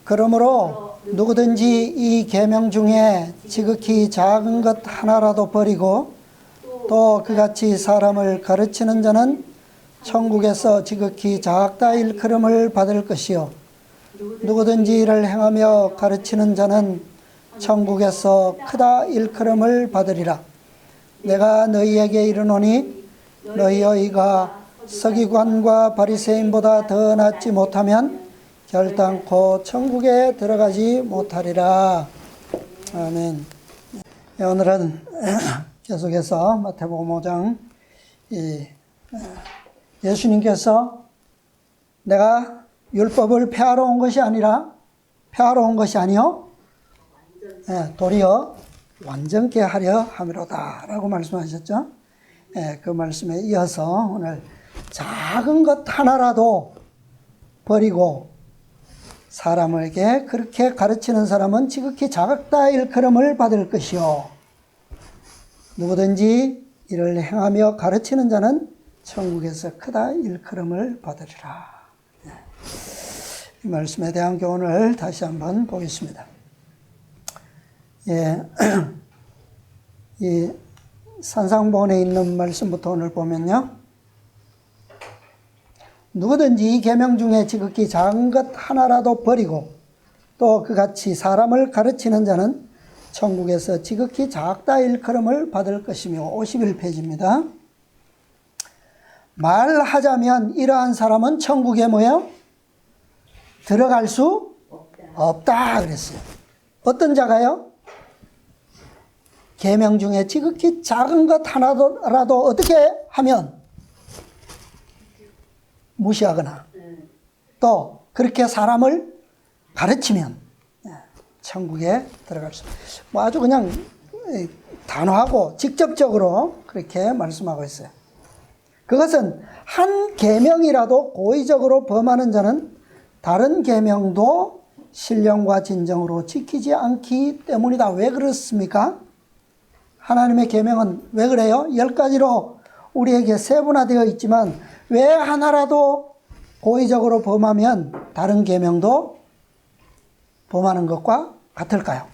그러므로 누구든지 이 계명 중에 지극히 작은 것 하나라도 버리고 또 그같이 사람을 가르치는 자는 천국에서 지극히 작다 일컬음을 받을 것이요 누구든지 이를 행하며 가르치는 자는 천국에서 크다 일컬음을 받으리라. 내가 너희에게 이르노니 너희가 서기관과 바리새인보다 더 낫지 못하면 결단코 천국에 들어가지 못하리라. 아멘. 오늘은 계속해서 마태복음 5장 예수님께서 내가 율법을 폐하러 온 것이 아니라 폐하러 온 것이 아니요 도리어 완전케 하려 함이로다 라고 말씀하셨죠. 그 말씀에 이어서 오늘 작은 것 하나라도 버리고 사람에게 그렇게 가르치는 사람은 지극히 작다 일컬음을 받을 것이요 누구든지 이를 행하며 가르치는 자는 천국에서 크다 일컬음을 받으리라. 이 말씀에 대한 교훈을 다시 한번 보겠습니다. 이 산상본에 있는 말씀부터 오늘 보면요. 누구든지 이 계명 중에 지극히 작은 것 하나라도 버리고 또 그같이 사람을 가르치는 자는 천국에서 지극히 작다 일컬음을 받을 것이며 51페이지입니다. 말하자면 이러한 사람은 천국에 뭐예요? 들어갈 수 없다 그랬어요. 어떤 자가요? 계명 중에 지극히 작은 것 하나라도 어떻게 하면 무시하거나 또 그렇게 사람을 가르치면 천국에 들어갈 수 뭐 아주 그냥 단호하고 직접적으로 그렇게 말씀하고 있어요. 그것은 한 계명이라도 고의적으로 범하는 자는 다른 계명도 신령과 진정으로 지키지 않기 때문이다. 왜 그렇습니까? 하나님의 계명은 왜 그래요? 10가지로 우리에게 세분화되어 있지만 왜 하나라도 고의적으로 범하면 다른 계명도 범하는 것과 같을까요?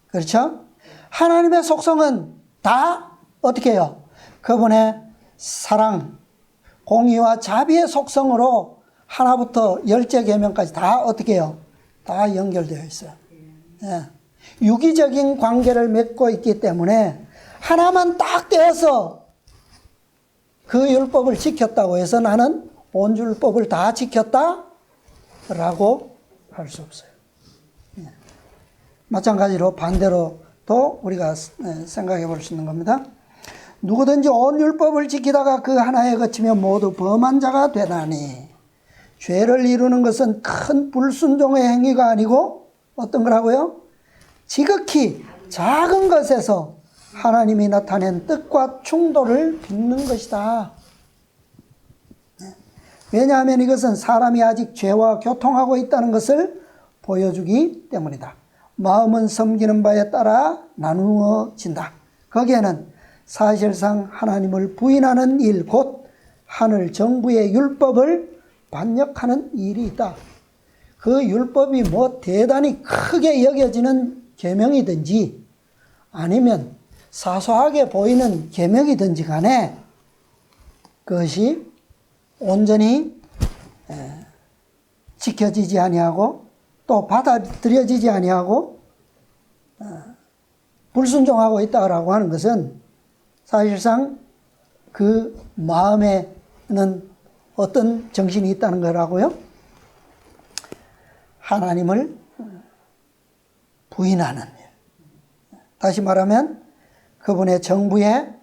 그렇죠? 하나님의 속성은 다 어떻게 해요? 그분의 사랑, 공의와 자비의 속성으로 하나부터 10째 계명까지 다 어떻게 해요? 다 연결되어 있어요. 유기적인 관계를 맺고 있기 때문에 하나만 딱 떼어서 그 율법을 지켰다고 해서 나는 온 율법을 다 지켰다? 라고 할 수 없어요. 마찬가지로 반대로 또 우리가 생각해 볼 수 있는 겁니다. 누구든지 온 율법을 지키다가 그 하나에 그치며 모두 범한 자가 되나니 죄를 이루는 것은 큰 불순종의 행위가 아니고 어떤 거라고요? 지극히 작은 것에서 하나님이 나타낸 뜻과 충돌을 빚는 것이다. 왜냐하면 이것은 사람이 아직 죄와 교통하고 있다는 것을 보여주기 때문이다. 마음은 섬기는 바에 따라 나누어진다. 거기에는 사실상 하나님을 부인하는 일, 곧 하늘 정부의 율법을 반역하는 일이 있다. 그 율법이 뭐 대단히 크게 여겨지는 계명이든지 아니면 사소하게 보이는 계명이든지 간에 그것이 온전히 지켜지지 아니하고 또 받아들여지지 아니하고 불순종하고 있다고 하는 것은 사실상 그 마음에는 어떤 정신이 있다는 거라고요? 하나님을 부인하는 일. 다시 말하면 그분의 정부의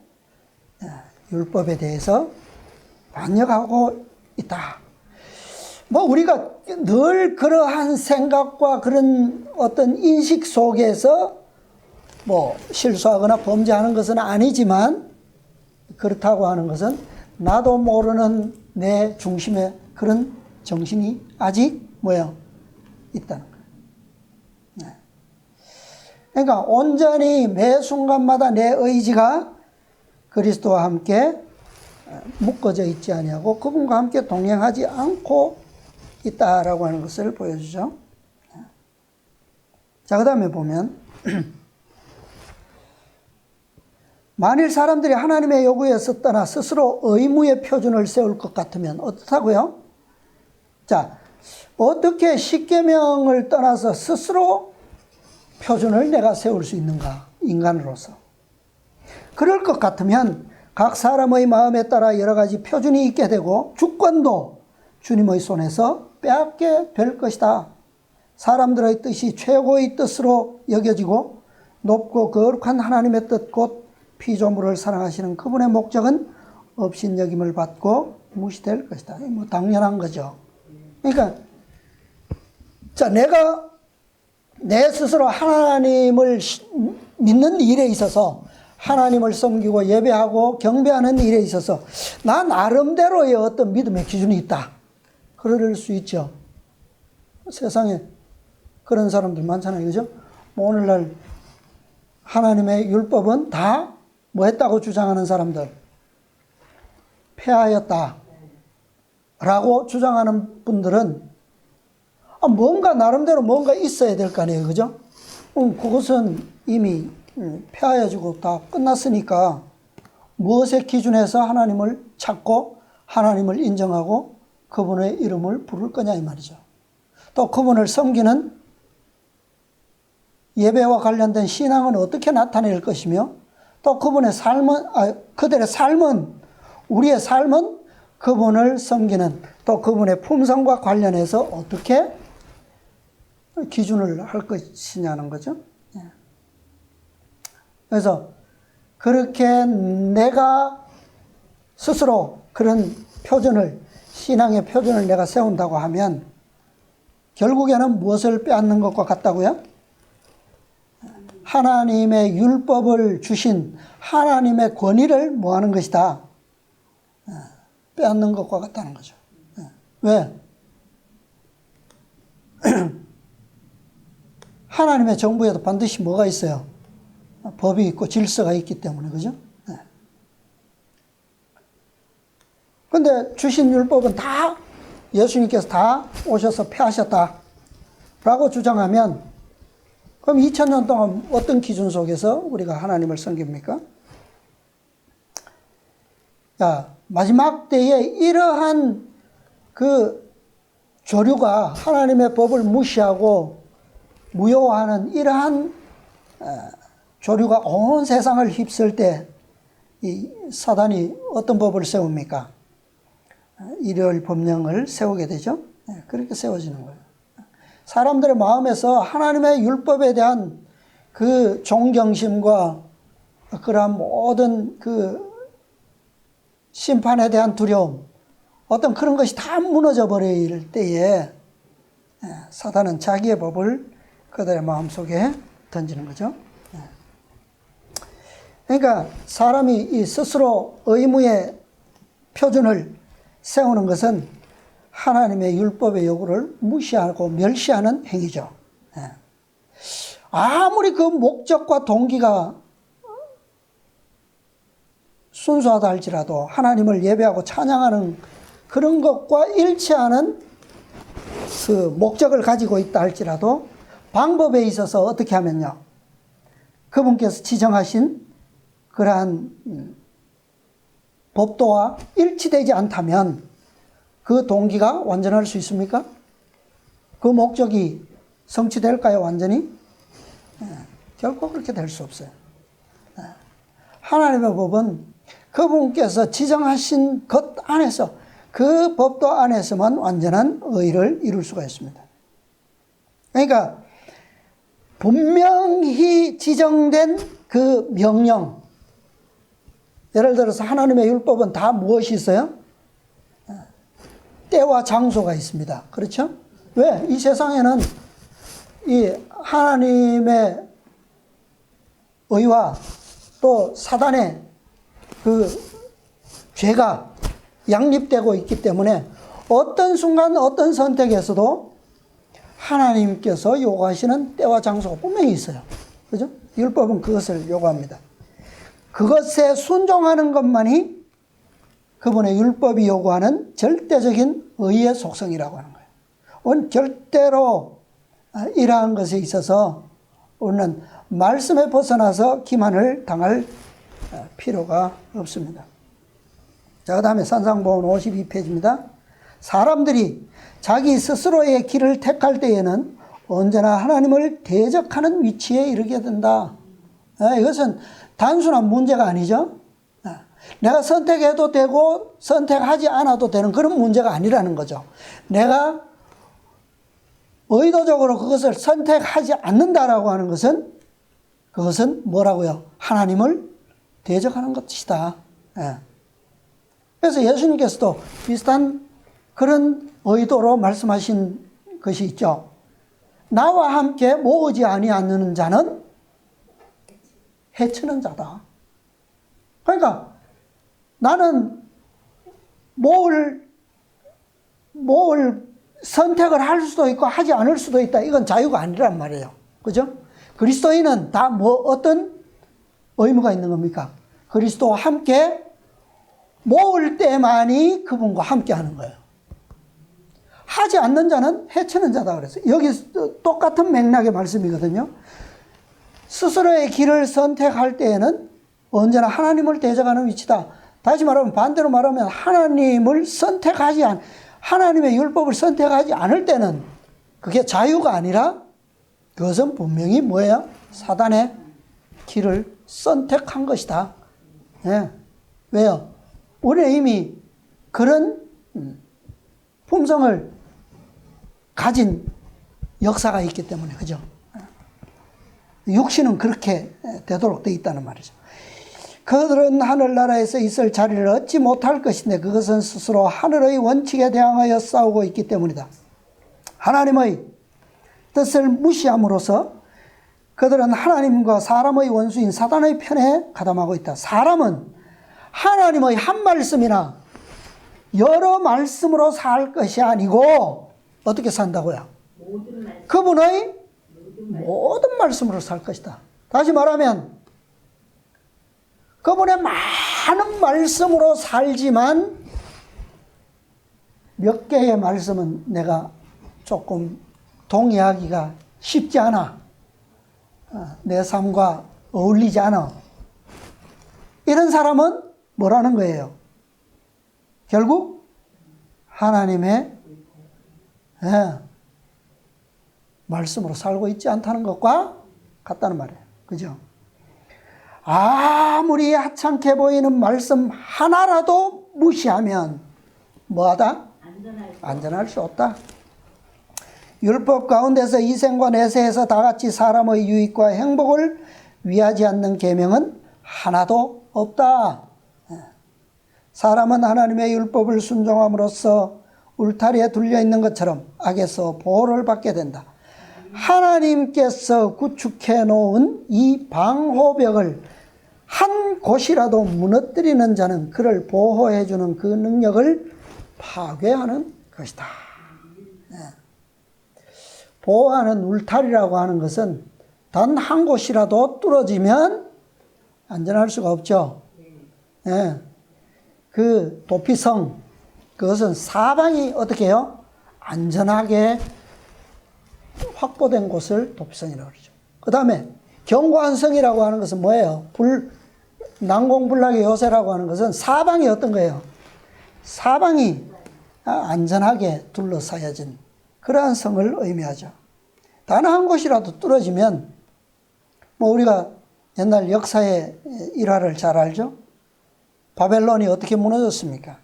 율법에 대해서 반역하고 있다. 뭐 우리가 늘 그러한 생각과 그런 어떤 인식 속에서 뭐 실수하거나 범죄하는 것은 아니지만 그렇다고 하는 것은 나도 모르는 내 중심에 그런 정신이 아직 뭐예요? 있다는 거예요. 그러니까 온전히 매 순간마다 내 의지가 그리스도와 함께 묶어져 있지 아니하고 그분과 함께 동행하지 않고 있다라고 하는 것을 보여주죠. 자, 그 다음에 보면 만일 사람들이 하나님의 요구에서 떠나 스스로 의무의 표준을 세울 것 같으면 어떻다고요? 자, 어떻게 십계명을 떠나서 스스로 표준을 내가 세울 수 있는가? 인간으로서. 그럴 것 같으면 각 사람의 마음에 따라 여러 가지 표준이 있게 되고 주권도 주님의 손에서 빼앗게 될 것이다. 사람들의 뜻이 최고의 뜻으로 여겨지고 높고 거룩한 하나님의 뜻 곧 피조물을 사랑하시는 그분의 목적은 업신여김을 받고 무시될 것이다. 뭐 당연한 거죠. 그러니까 자, 내가 내 스스로 하나님을 믿는 일에 있어서 하나님을 섬기고 예배하고 경배하는 일에 있어서 나 나름대로의 어떤 믿음의 기준이 있다. 그럴 수 있죠. 세상에 그런 사람들 많잖아요. 그죠? 뭐 오늘날 하나님의 율법은 다 뭐 했다고 주장하는 사람들. 폐하였다. 라고 주장하는 분들은 뭔가 나름대로 뭔가 있어야 될 거 아니에요. 그죠? 그것은 이미 폐하여지고 다 끝났으니까 무엇의 기준에서 하나님을 찾고 하나님을 인정하고 그분의 이름을 부를 거냐 이 말이죠. 또 그분을 섬기는 예배와 관련된 신앙은 어떻게 나타낼 것이며 또 그분의 삶은 그들의 삶은 우리의 삶은 그분을 섬기는 또 그분의 품성과 관련해서 어떻게 기준을 할 것이냐는 거죠. 그래서 그렇게 내가 스스로 그런 표준을 신앙의 표준을 내가 세운다고 하면 결국에는 무엇을 빼앗는 것과 같다고요? 하나님의 율법을 주신 하나님의 권위를 뭐 하는 것이다? 빼앗는 것과 같다는 거죠. 왜? 하나님의 정부에도 반드시 뭐가 있어요? 법이 있고 질서가 있기 때문에, 그죠? 근데 주신 율법은 다 예수님께서 다 오셔서 폐하셨다 라고 주장하면 그럼 2000년 동안 어떤 기준 속에서 우리가 하나님을 섬깁니까? 자, 마지막 때에 이러한 그 조류가 하나님의 법을 무시하고 무효화하는 이러한 조류가 온 세상을 휩쓸 때 이 사단이 어떤 법을 세웁니까? 일요일 법령을 세우게 되죠. 그렇게 세워지는 거예요. 사람들의 마음에서 하나님의 율법에 대한 그 존경심과 그러한 모든 그 심판에 대한 두려움, 어떤 그런 것이 다 무너져 버릴 때에 사단은 자기의 법을 그들의 마음속에 던지는 거죠. 그러니까 사람이 이 스스로 의무의 표준을 세우는 것은 하나님의 율법의 요구를 무시하고 멸시하는 행위죠. 아무리 그 목적과 동기가 순수하다 할지라도 하나님을 예배하고 찬양하는 그런 것과 일치하는 그 목적을 가지고 있다 할지라도 방법에 있어서 어떻게 하면요. 그분께서 지정하신 그러한 법도와 일치되지 않다면 그 동기가 완전할 수 있습니까? 그 목적이 성취될까요, 완전히? 결코 그렇게 될 수 없어요. 하나님의 법은 그분께서 지정하신 것 안에서, 그 법도 안에서만 완전한 의를 이룰 수가 있습니다. 그러니까 분명히 지정된 그 명령, 예를 들어서 하나님의 율법은 다 무엇이 있어요? 때와 장소가 있습니다. 그렇죠? 왜? 이 세상에는 이 하나님의 의와 또 사단의 그 죄가 양립되고 있기 때문에 어떤 순간 어떤 선택에서도 하나님께서 요구하시는 때와 장소가 분명히 있어요. 그죠? 율법은 그것을 요구합니다. 그것에 순종하는 것만이 그분의 율법이 요구하는 절대적인 의의 속성이라고 하는 거예요. 절대로 이러한 것에 있어서 우리는 말씀에 벗어나서 기만을 당할 필요가 없습니다. 자, 그 다음에 산상보훈 52페이지입니다. 사람들이 자기 스스로의 길을 택할 때에는 언제나 하나님을 대적하는 위치에 이르게 된다. 이것은 단순한 문제가 아니죠. 내가 선택해도 되고 선택하지 않아도 되는 그런 문제가 아니라는 거죠. 내가 의도적으로 그것을 선택하지 않는다라고 하는 것은 그것은 뭐라고요? 하나님을 대적하는 것이다. 그래서 예수님께서도 비슷한 그런 의도로 말씀하신 것이 있죠. 나와 함께 모으지 아니하는 자는 해치는 자다. 그러니까 나는 모을 선택을 할 수도 있고 하지 않을 수도 있다. 이건 자유가 아니란 말이에요. 그죠? 그리스도인은 다 어떤 의무가 있는 겁니까? 그리스도와 함께 모을 때만이 그분과 함께 하는 거예요. 하지 않는 자는 해치는 자다 그랬어요. 여기 똑같은 맥락의 말씀이거든요. 스스로의 길을 선택할 때에는 언제나 하나님을 대적하는 위치다. 다시 말하면 반대로 말하면 하나님의 율법을 선택하지 않을 때는 그게 자유가 아니라 그것은 분명히 뭐예요? 사단의 길을 선택한 것이다. 왜요? 우리는 이미 그런 품성을 가진 역사가 있기 때문에, 그죠? 육신은 그렇게 되도록 되어 있다는 말이죠. 그들은 하늘나라에서 있을 자리를 얻지 못할 것인데 그것은 스스로 하늘의 원칙에 대항하여 싸우고 있기 때문이다. 하나님의 뜻을 무시함으로써 그들은 하나님과 사람의 원수인 사단의 편에 가담하고 있다. 사람은 하나님의 한 말씀이나 여러 말씀으로 살 것이 아니고 어떻게 산다고요? 그분의 모든 말씀으로 살 것이다. 다시 말하면 그분의 많은 말씀으로 살지만 몇 개의 말씀은 내가 조금 동의하기가 쉽지 않아. 내 삶과 어울리지 않아. 이런 사람은 뭐라는 거예요? 결국 하나님의 말씀으로 살고 있지 않다는 것과 같다는 말이에요. 그죠? 아무리 하찮게 보이는 말씀 하나라도 무시하면 뭐하다? 안전할 수 없다. 율법 가운데서 이생과 내세에서 다같이 사람의 유익과 행복을 위하지 않는 계명은 하나도 없다. 사람은 하나님의 율법을 순종함으로써 울타리에 둘려있는 것처럼 악에서 보호를 받게 된다. 하나님께서 구축해 놓은 이 방호벽을 한 곳이라도 무너뜨리는 자는 그를 보호해 주는 그 능력을 파괴하는 것이다. 보호하는 울타리라고 하는 것은 단 한 곳이라도 뚫어지면 안전할 수가 없죠. 그 도피성, 그것은 사방이 어떻게 해요? 안전하게 확보된 곳을 도피성이라고 그러죠. 그 다음에 견고한 성이라고 하는 것은 뭐예요? 난공불락의 요새라고 하는 것은 사방이 어떤 거예요? 사방이 안전하게 둘러싸여진 그러한 성을 의미하죠. 단 한 곳이라도 뚫어지면 우리가 옛날 역사의 일화를 잘 알죠? 바벨론이 어떻게 무너졌습니까?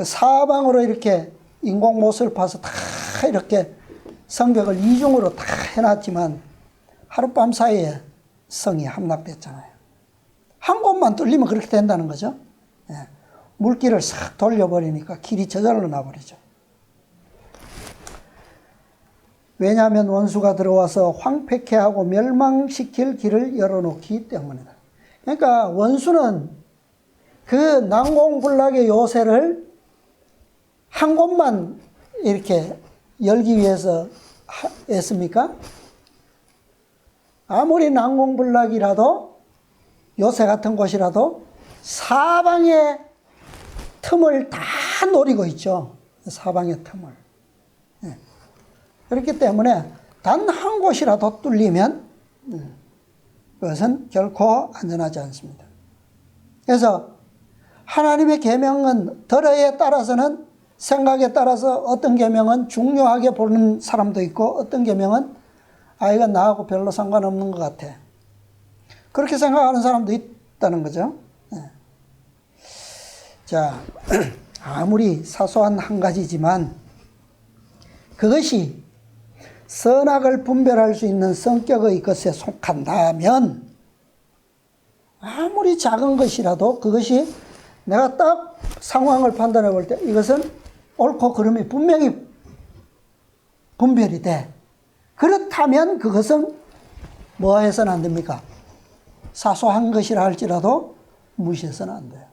사방으로 이렇게 인공못을 파서 다 이렇게 성벽을 이중으로 다 해놨지만 하룻밤 사이에 성이 함락됐잖아요. 한 곳만 뚫리면 그렇게 된다는 거죠. 물길을 싹 돌려버리니까 길이 저절로 나버리죠. 왜냐하면 원수가 들어와서 황폐케 하고 멸망시킬 길을 열어놓기 때문이다. 그러니까 원수는 그 난공불락의 요새를 한 곳만 이렇게 열기 위해서 했습니까? 아무리 난공불락이라도 요새 같은 곳이라도 사방의 틈을 다 노리고 있죠. 사방의 틈을. 예. 그렇기 때문에 단 한 곳이라도 뚫리면 그것은 결코 안전하지 않습니다. 그래서 하나님의 계명은 들어에 따라서는 생각에 따라서 어떤 계명은 중요하게 보는 사람도 있고 어떤 계명은 이건 나하고 별로 상관없는 것 같아. 그렇게 생각하는 사람도 있다는 거죠. 예. 자, 아무리 사소한 한 가지지만 그것이 선악을 분별할 수 있는 성격의 것에 속한다면 아무리 작은 것이라도 그것이 내가 딱 상황을 판단해 볼 때 이것은 옳고 그름이 분명히 분별이 돼. 그렇다면 그것은 뭐 해서는 안 됩니까? 사소한 것이라 할지라도 무시해서는 안 돼요.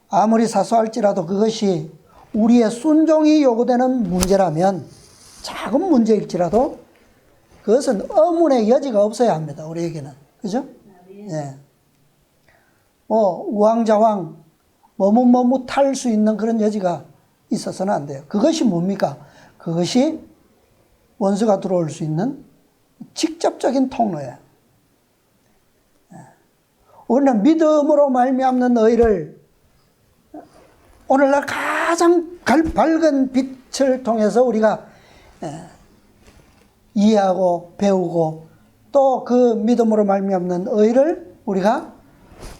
아무리 사소할지라도 그것이 우리의 순종이 요구되는 문제라면 작은 문제일지라도 그것은 의문의 여지가 없어야 합니다. 우리에게는. 그죠? 예. 우왕좌왕 머뭇머뭇할 수 있는 그런 여지가 있어서는 안 돼요. 그것이 뭡니까? 그것이 원수가 들어올 수 있는 직접적인 통로예요. 우리는 믿음으로 말미암는 의를 오늘날 가장 밝은 빛을 통해서 우리가 이해하고 배우고 또 그 믿음으로 말미암는 의를 우리가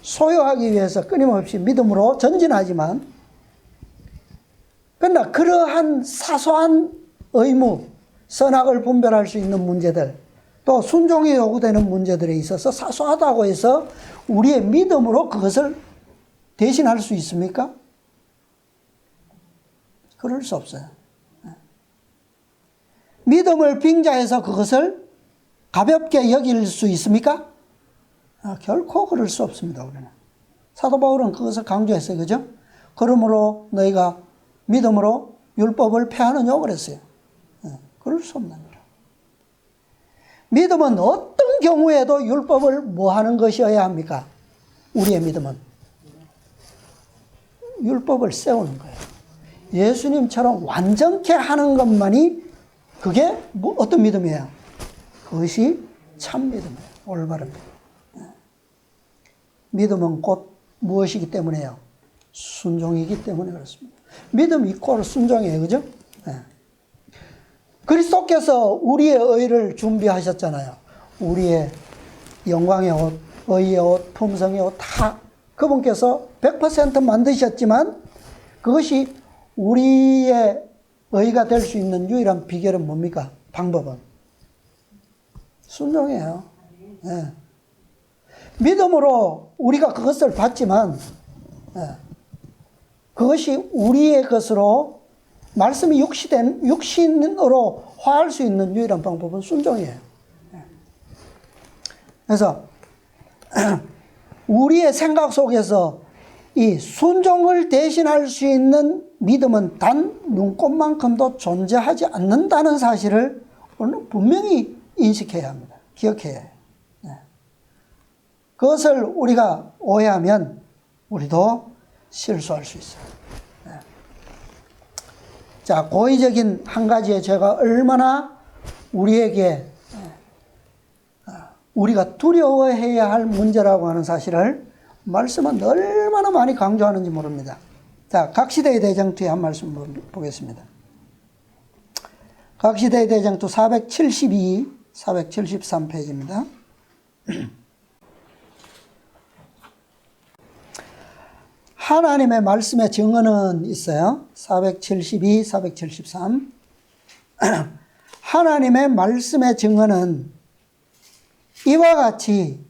소유하기 위해서 끊임없이 믿음으로 전진하지만 그러나 그러한 사소한 의무, 선악을 분별할 수 있는 문제들 또 순종이 요구되는 문제들에 있어서 사소하다고 해서 우리의 믿음으로 그것을 대신할 수 있습니까? 그럴 수 없어요. 믿음을 빙자해서 그것을 가볍게 여길 수 있습니까? 결코 그럴 수 없습니다. 우리는. 사도 바울은 그것을 강조했어요. 그죠? 그러므로 너희가 믿음으로 율법을 폐하느냐고 그랬어요. 그럴 수 없는 거예요. 믿음은 어떤 경우에도 율법을 뭐 하는 것이어야 합니까? 우리의 믿음은 율법을 세우는 거예요. 예수님처럼 완전케 하는 것만이 그게 어떤 믿음이에요? 그것이 참 믿음이에요. 올바른 믿음. 믿음은 곧 무엇이기 때문에요? 순종이기 때문에 그렇습니다. 믿음 이퀄 순종이에요. 그죠? 네. 그리스도께서 우리의 의를 준비하셨잖아요. 우리의 영광의 옷, 의의 옷, 품성의 옷 다 그분께서 100% 만드셨지만 그것이 우리의 의가 될 수 있는 유일한 비결은 뭡니까? 방법은 순종이에요. 네. 믿음으로 우리가 그것을 받지만 그것이 우리의 것으로 말씀이 육신으로 화할 수 있는 유일한 방법은 순종이에요. 그래서 우리의 생각 속에서 이 순종을 대신할 수 있는 믿음은 단 눈꼽만큼도 존재하지 않는다는 사실을 오늘 분명히 인식해야 합니다. 기억해야 해요. 그것을 우리가 오해하면 우리도 실수할 수 있어요. 자, 고의적인 한 가지의 죄가 얼마나 우리에게 우리가 두려워해야 할 문제라고 하는 사실을 말씀은 얼마나 많이 강조하는지 모릅니다. 자, 각시대의 대장투의 한 말씀 보겠습니다. 각시대의 대장투 472, 473페이지입니다. 하나님의 말씀의 증언은 있어요. 472, 473. 하나님의 말씀의 증언은 이와 같이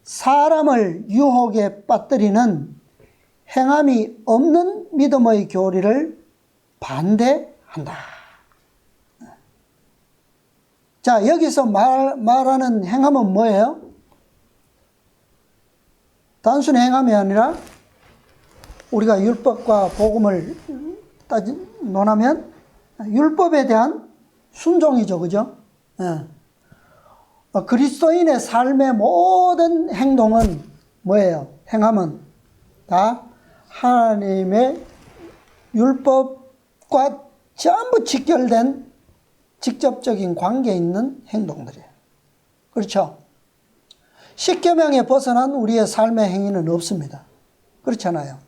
사람을 유혹에 빠뜨리는 행함이 없는 믿음의 교리를 반대한다. 자, 여기서 말하는 행함은 뭐예요? 단순히 행함이 아니라 우리가 율법과 복음을 논하면 율법에 대한 순종이죠. 그죠? 그리스도인의 삶의 모든 행동은 뭐예요? 행함은 다 하나님의 율법과 전부 직결된 직접적인 관계 있는 행동들이에요. 그렇죠? 십계명에 벗어난 우리의 삶의 행위는 없습니다. 그렇잖아요.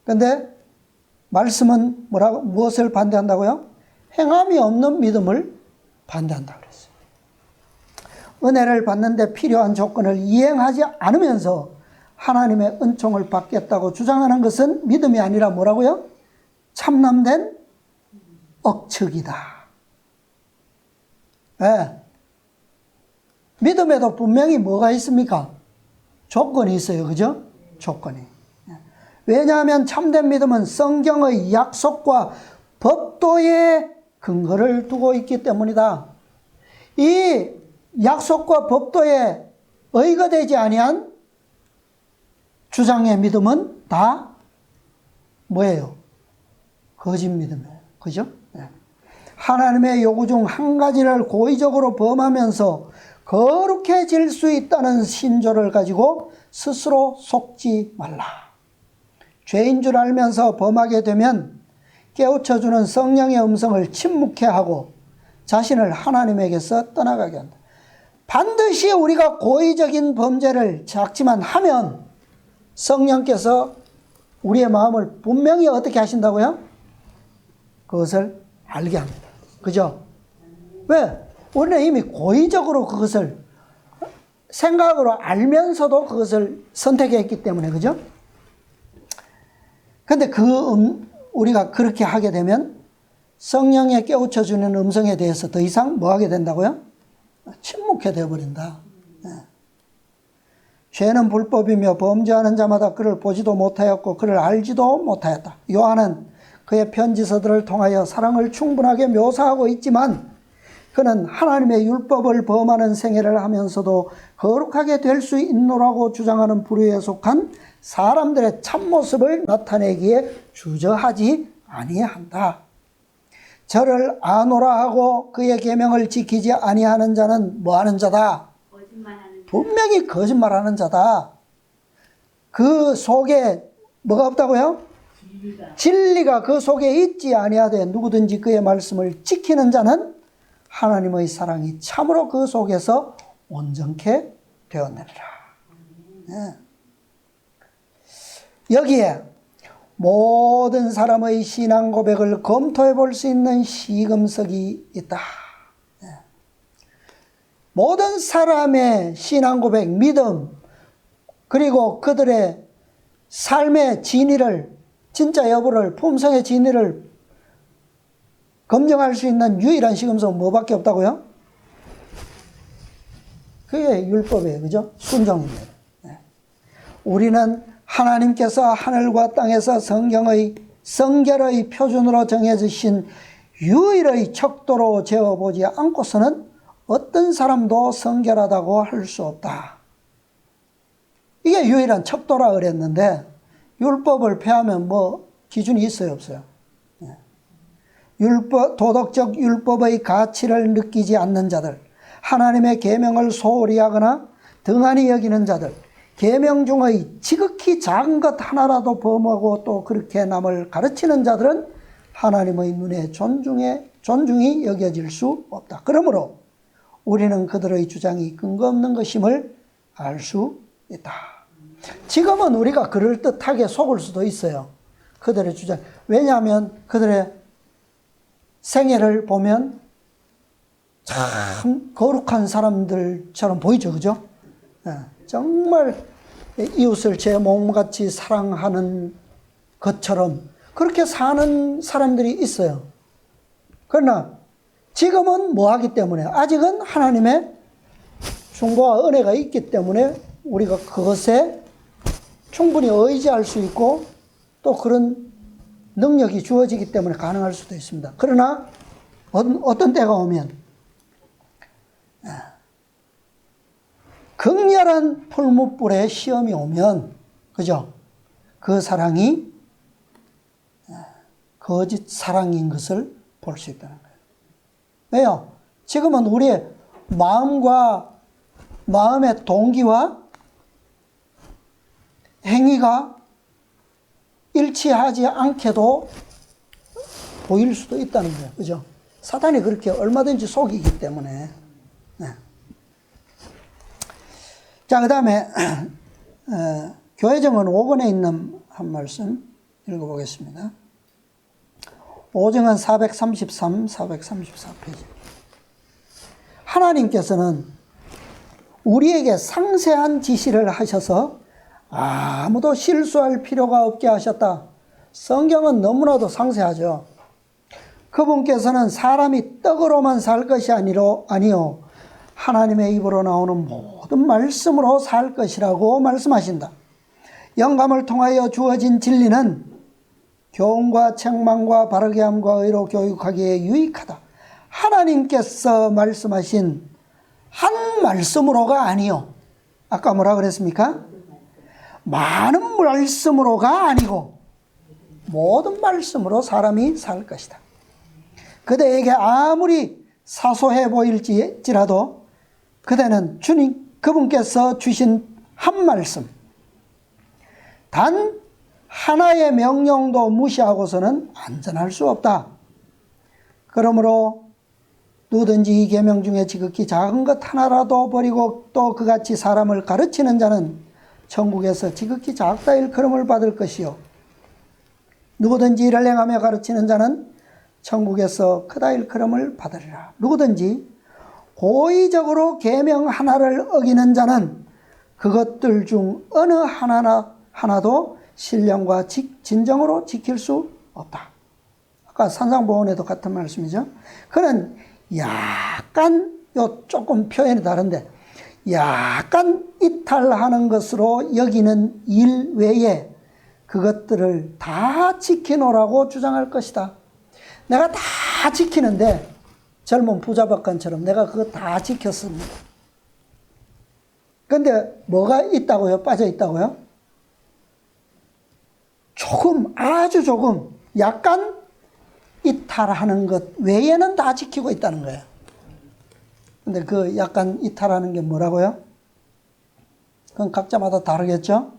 그런데 말씀은 무엇을 반대한다고요? 행함이 없는 믿음을 반대한다고 그랬어요. 은혜를 받는데 필요한 조건을 이행하지 않으면서 하나님의 은총을 받겠다고 주장하는 것은 믿음이 아니라 뭐라고요? 참남된 억측이다. 네. 믿음에도 분명히 뭐가 있습니까? 조건이 있어요. 그죠? 조건이. 왜냐하면 참된 믿음은 성경의 약속과 법도의 근거를 두고 있기 때문이다. 이 약속과 법도에 의거되지 아니한 주장의 믿음은 다 뭐예요? 거짓 믿음이에요. 그죠? 하나님의 요구 중 한 가지를 고의적으로 범하면서 거룩해질 수 있다는 신조를 가지고 스스로 속지 말라. 죄인 줄 알면서 범하게 되면 깨우쳐주는 성령의 음성을 침묵해 하고 자신을 하나님에게서 떠나가게 한다. 반드시 우리가 고의적인 범죄를 작지만 하면 성령께서 우리의 마음을 분명히 어떻게 하신다고요? 그것을 알게 합니다. 그죠? 왜? 우리는 이미 고의적으로 그것을 생각으로 알면서도 그것을 선택했기 때문에, 그죠? 근데 우리가 그렇게 하게 되면 성령의 깨우쳐주는 음성에 대해서 더 이상 뭐 하게 된다고요? 침묵해 되어버린다. 죄는 불법이며 범죄하는 자마다 그를 보지도 못하였고 그를 알지도 못하였다. 요한은 그의 편지서들을 통하여 사랑을 충분하게 묘사하고 있지만 그는 하나님의 율법을 범하는 생애를 하면서도 거룩하게 될 수 있노라고 주장하는 부류에 속한 사람들의 참모습을 나타내기에 주저하지 아니한다. 저를 아노라 하고 그의 계명을 지키지 아니하는 자는 뭐하는 자다? 분명히 거짓말하는 자다. 그 속에 뭐가 없다고요? 진리가 그 속에 있지 아니하되 누구든지 그의 말씀을 지키는 자는 하나님의 사랑이 참으로 그 속에서 온전케 되었느니라. 네. 여기에 모든 사람의 신앙 고백을 검토해 볼 수 있는 시금석이 있다. 네. 모든 사람의 신앙 고백, 믿음, 그리고 그들의 삶의 진위를, 진짜 여부를, 품성의 진위를 검증할 수 있는 유일한 시금석은 뭐밖에 없다고요? 그게 율법이에요. 그죠? 순종입니다. 네. 우리는 하나님께서 하늘과 땅에서 성결의 표준으로 정해주신 유일의 척도로 재어보지 않고서는 어떤 사람도 성결하다고 할 수 없다. 이게 유일한 척도라 그랬는데 율법을 폐하면 뭐 기준이 있어요, 없어요? 도덕적 율법의 가치를 느끼지 않는 자들, 하나님의 계명을 소홀히 하거나 등한히 여기는 자들, 계명 중의 지극히 작은 것 하나라도 범하고 또 그렇게 남을 가르치는 자들은 하나님의 눈에 존중이 여겨질 수 없다. 그러므로 우리는 그들의 주장이 근거 없는 것임을 알 수 있다. 지금은 우리가 그럴듯하게 속을 수도 있어요. 그들의 주장. 왜냐하면 그들의 생애를 보면 참 거룩한 사람들처럼 보이죠. 그죠? 정말 이웃을 제 몸같이 사랑하는 것처럼 그렇게 사는 사람들이 있어요. 그러나 지금은 뭐 하기 때문에 아직은 하나님의 충고와 은혜가 있기 때문에 우리가 그것에 충분히 의지할 수 있고 또 그런 능력이 주어지기 때문에 가능할 수도 있습니다. 그러나 어떤 때가 오면 극렬한 풀무불에 시험이 오면, 그죠? 그 사랑이 거짓 사랑인 것을 볼 수 있다는 거예요. 왜요? 지금은 우리의 마음의 동기와 행위가 일치하지 않게도 보일 수도 있다는 거예요. 그죠? 사단이 그렇게 얼마든지 속이기 때문에. 네. 자, 그 다음에 교회정은 5권에 있는 한 말씀 읽어보겠습니다. 5정은 433, 434페이지. 하나님께서는 우리에게 상세한 지시를 하셔서 아무도 실수할 필요가 없게 하셨다. 성경은 너무나도 상세하죠. 그분께서는 사람이 떡으로만 살 것이 아니요 하나님의 입으로 나오는 모든 말씀으로 살 것이라고 말씀하신다. 영감을 통하여 주어진 진리는 교훈과 책망과 바르게 함과 의로 교육하기에 유익하다. 하나님께서 말씀하신 한 말씀으로가 아니요. 아까 뭐라 그랬습니까? 많은 말씀으로가 아니고 모든 말씀으로 사람이 살 것이다. 그대에게 아무리 사소해 보일지라도 그대는 그분께서 주신 한 말씀, 단 하나의 명령도 무시하고서는 안전할 수 없다. 그러므로 누구든지 이 계명 중에 지극히 작은 것 하나라도 버리고 또 그같이 사람을 가르치는 자는 천국에서 지극히 작다 일컬음을 받을 것이요 누구든지 이를 행하며 가르치는 자는 천국에서 크다 일컬음을 받으리라. 누구든지 고의적으로 계명 하나를 어기는 자는 그것들 중 어느 하나도 신령과 진정으로 지킬 수 없다. 아까 산상보훈에도 같은 말씀이죠. 그는 약간 조금 표현이 다른데 약간 이탈하는 것으로 여기는 일 외에 그것들을 다 지키노라고 주장할 것이다. 내가 다 지키는데 젊은 부자박간처럼 내가 그거 다 지켰습니다. 그런데 뭐가 있다고요? 빠져 있다고요? 조금, 아주 조금, 약간 이탈하는 것 외에는 다 지키고 있다는 거예요. 근데 그 약간 이탈하는 게 뭐라고요? 그건 각자마다 다르겠죠?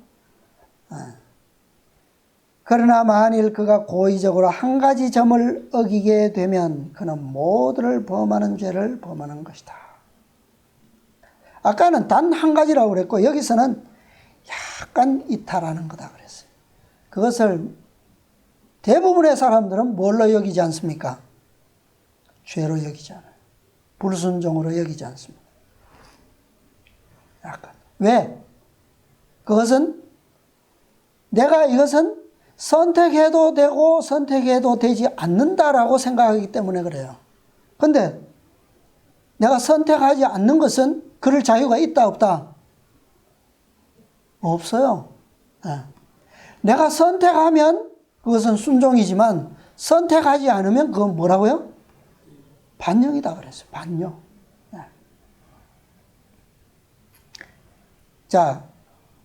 그러나 만일 그가 고의적으로 한 가지 점을 어기게 되면 그는 모두를 범하는 죄를 범하는 것이다. 아까는 단 한 가지라고 그랬고 여기서는 약간 이탈하는 거다 그랬어요. 그것을 대부분의 사람들은 뭘로 여기지 않습니까? 죄로 여기지 않아요. 불순종으로 여기지 않습니다. 약간. 왜? 그것은 내가 이것은 선택해도 되고 선택해도 되지 않는다라고 생각하기 때문에 그래요. 그런데 내가 선택하지 않는 것은 그럴 자유가 있다 없다? 없어요. 네. 내가 선택하면 그것은 순종이지만 선택하지 않으면 그건 뭐라고요? 반영이다 그랬어요. 반영. 네. 자,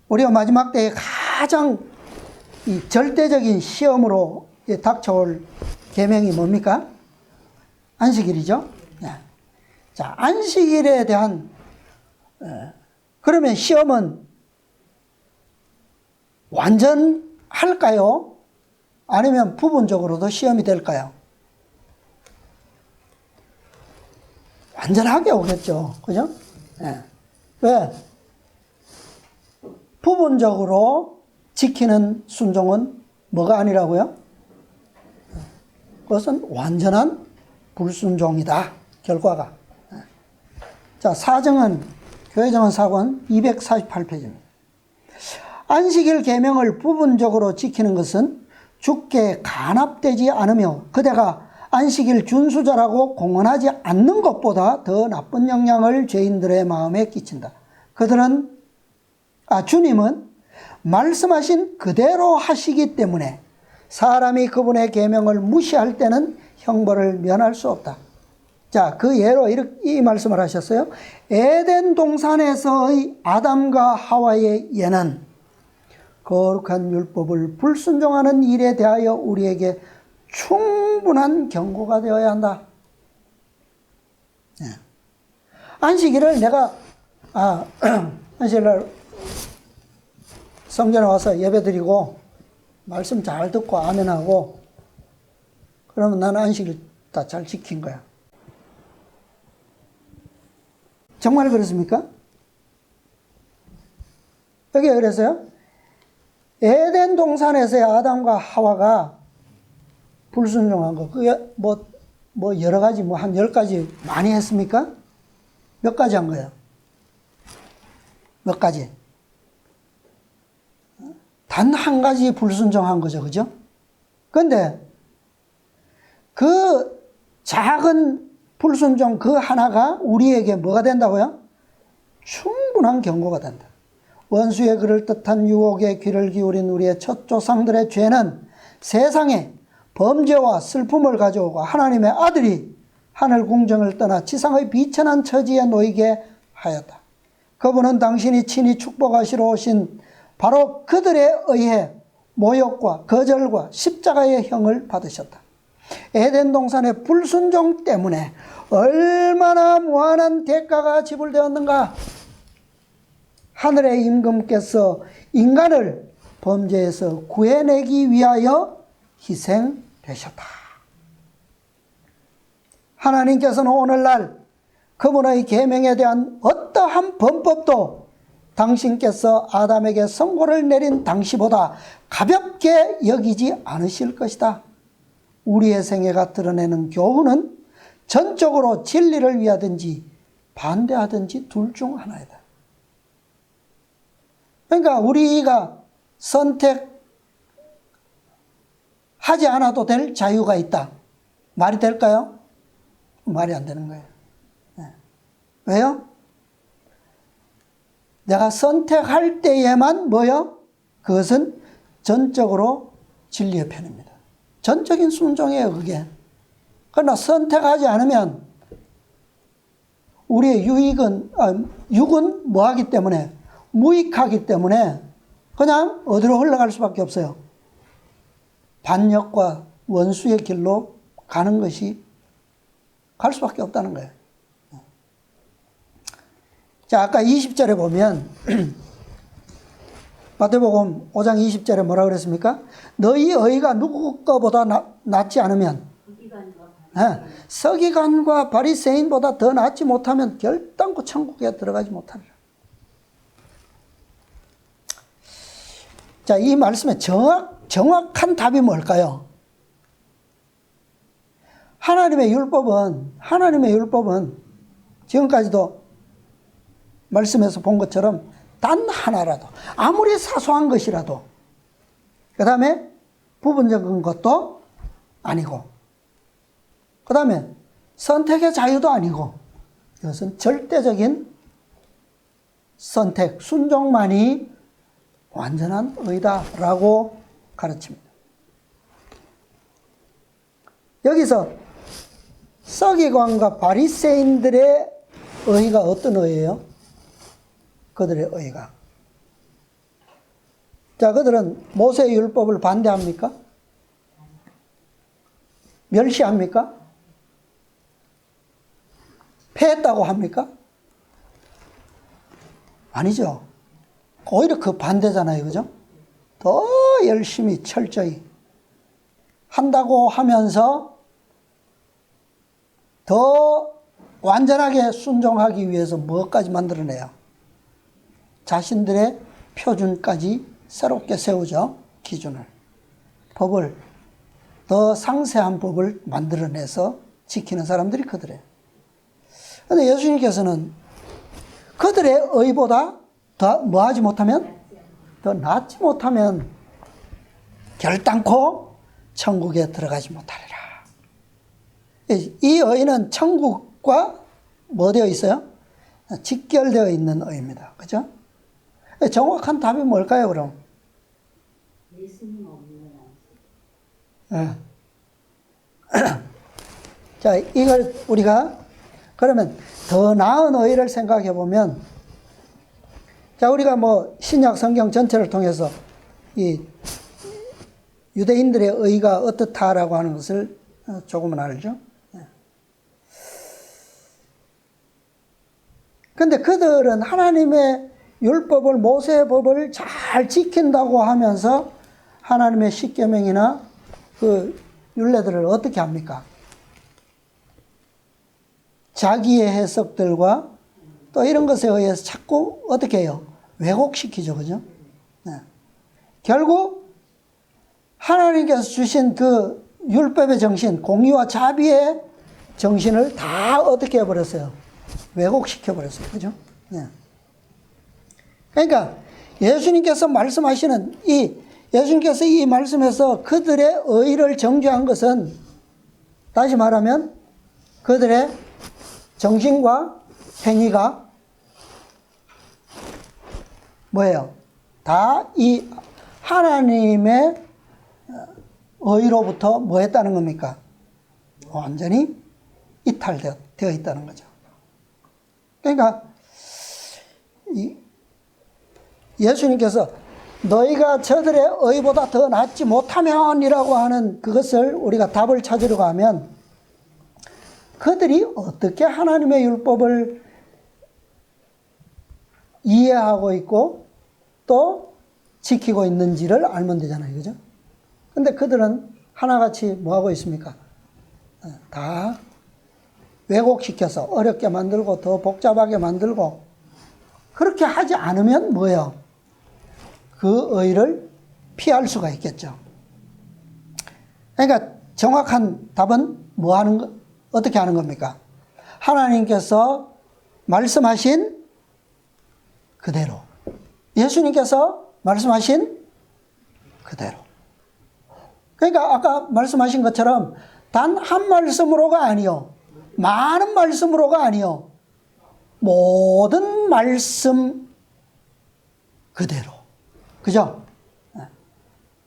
우리가 마지막 때에 가장 이 절대적인 시험으로 닥쳐올 계명이 뭡니까? 안식일이죠. 네. 자, 안식일에 대한 그러면 시험은 완전할까요? 아니면 부분적으로도 시험이 될까요? 완전하게 오겠죠. 그죠? 네. 왜? 부분적으로 지키는 순종은 뭐가 아니라고요? 그것은 완전한 불순종이다. 결과가. 자, 사정은 교회정은 4권 248페이지입니다. 안식일 계명을 부분적으로 지키는 것은 주께 간합되지 않으며 그대가 안식일 준수자라고 공언하지 않는 것보다 더 나쁜 영향을 죄인들의 마음에 끼친다. 주님은 말씀하신 그대로 하시기 때문에 사람이 그분의 계명을 무시할 때는 형벌을 면할 수 없다. 자, 그 예로 이 말씀을 하셨어요. 에덴 동산에서의 아담과 하와의 예는 거룩한 율법을 불순종하는 일에 대하여 우리에게 충분한 경고가 되어야 한다. 네. 안식일을 내가 안식일날 성전에 와서 예배드리고 말씀 잘 듣고 아멘하고 그러면 나는 안식일 다 잘 지킨 거야. 정말 그렇습니까? 여기 그래서요. 에덴 동산에서의 아담과 하와가 불순종한 거. 그게 뭐 여러 가지 한 10가지 많이 했습니까? 몇 가지 한 거예요? 몇 가지? 단 한 가지 불순종한 거죠. 그죠? 근데 그 작은 불순종 그 하나가 우리에게 뭐가 된다고요? 충분한 경고가 된다. 원수의 그럴듯한 유혹에 귀를 기울인 우리의 첫 조상들의 죄는 세상에 범죄와 슬픔을 가져오고 하나님의 아들이 하늘 궁정을 떠나 지상의 비천한 처지에 놓이게 하였다. 그분은 당신이 친히 축복하시러 오신 바로 그들에 의해 모욕과 거절과 십자가의 형을 받으셨다. 에덴 동산의 불순종 때문에 얼마나 무한한 대가가 지불되었는가. 하늘의 임금께서 인간을 범죄에서 구해내기 위하여 희생되셨다. 하나님께서는 오늘날 그분의 계명에 대한 어떠한 범법도 당신께서 아담에게 선고를 내린 당시보다 가볍게 여기지 않으실 것이다. 우리의 생애가 드러내는 교훈은 전적으로 진리를 위하든지 반대하든지 둘 중 하나이다. 그러니까 우리가 선택하지 않아도 될 자유가 있다. 말이 될까요? 말이 안 되는 거예요. 네. 왜요? 내가 선택할 때에만 뭐요? 그것은 전적으로 진리의 편입니다. 전적인 순종이에요, 그게. 그러나 선택하지 않으면 우리의 육은 뭐하기 때문에? 무익하기 때문에 그냥 어디로 흘러갈 수밖에 없어요. 반역과 원수의 길로 가는 것이 갈 수밖에 없다는 거예요. 자, 아까 20절에 보면 마태복음 5장 20절에 뭐라 그랬습니까? 너희 의가 누구 거보다 낫지 않으면 서기관과 바리새인보다 더 낫지 못하면 결단코 천국에 들어가지 못하리라. 자, 이 말씀의 정확한 답이 뭘까요? 하나님의 율법은 지금까지도 말씀에서 본 것처럼 단 하나라도, 아무리 사소한 것이라도, 그 다음에 부분적인 것도 아니고, 그 다음에 선택의 자유도 아니고, 이것은 절대적인 선택, 순종만이 완전한 의다라고 가르칩니다. 여기서 서기관과 바리새인들의 의가 어떤 의예요? 그들의 의가. 자, 그들은 모세의 율법을 반대합니까? 멸시합니까? 폐했다고 합니까? 아니죠. 오히려 그 반대잖아요. 그죠? 더 열심히 철저히 한다고 하면서 더 완전하게 순종하기 위해서 뭐까지 만들어내요? 자신들의 표준까지 새롭게 세우죠. 기준을. 법을, 더 상세한 법을 만들어내서 지키는 사람들이 그들이에요. 그런데 예수님께서는 그들의 의보다 더 뭐하지 못하면? 더 낫지 못하면 결단코 천국에 들어가지 못하리라. 이 의는 천국과 뭐 되어 있어요? 직결되어 있는 의입니다. 그죠? 정확한 답이 뭘까요, 그럼? 예수님 없는 네. 자, 이걸 우리가 그러면 더 나은 의를 생각해 보면, 자, 우리가 뭐 신약 성경 전체를 통해서 이 유대인들의 의가 어떻다라고 하는 것을 조금은 알죠. 근데 그들은 하나님의 율법을, 모세의 법을 잘 지킨다고 하면서 하나님의 십계명이나 그 율례들을 어떻게 합니까? 자기의 해석들과 또 이런 것에 의해서 자꾸 어떻게 해요? 왜곡시키죠. 그죠? 네. 결국 하나님께서 주신 그 율법의 정신, 공의와 자비의 정신을 다 어떻게 해버렸어요? 왜곡시켜버렸어요. 그죠? 네. 그러니까 예수님께서 말씀하시는 예수님께서 이 말씀에서 그들의 의를 정죄한 것은 다시 말하면 그들의 정신과 행위가 뭐예요? 다 이 하나님의 의로부터 뭐 했다는 겁니까? 완전히 이탈되어 있다는 거죠. 그러니까 예수님께서 너희가 저들의 의보다 더 낫지 못하면이라고 하는 그것을 우리가 답을 찾으려고 하면 그들이 어떻게 하나님의 율법을 이해하고 있고 또 지키고 있는지를 알면 되잖아요. 그죠? 근데 그들은 하나같이 뭐 하고 있습니까? 다 왜곡시켜서 어렵게 만들고 더 복잡하게 만들고 그렇게 하지 않으면 뭐예요? 그 의를 피할 수가 있겠죠. 그러니까 정확한 답은 어떻게 하는 겁니까? 하나님께서 말씀하신 그대로, 예수님께서 말씀하신 그대로. 그러니까 아까 말씀하신 것처럼 단 한 말씀으로가 아니요, 많은 말씀으로가 아니요, 모든 말씀 그대로. 그죠?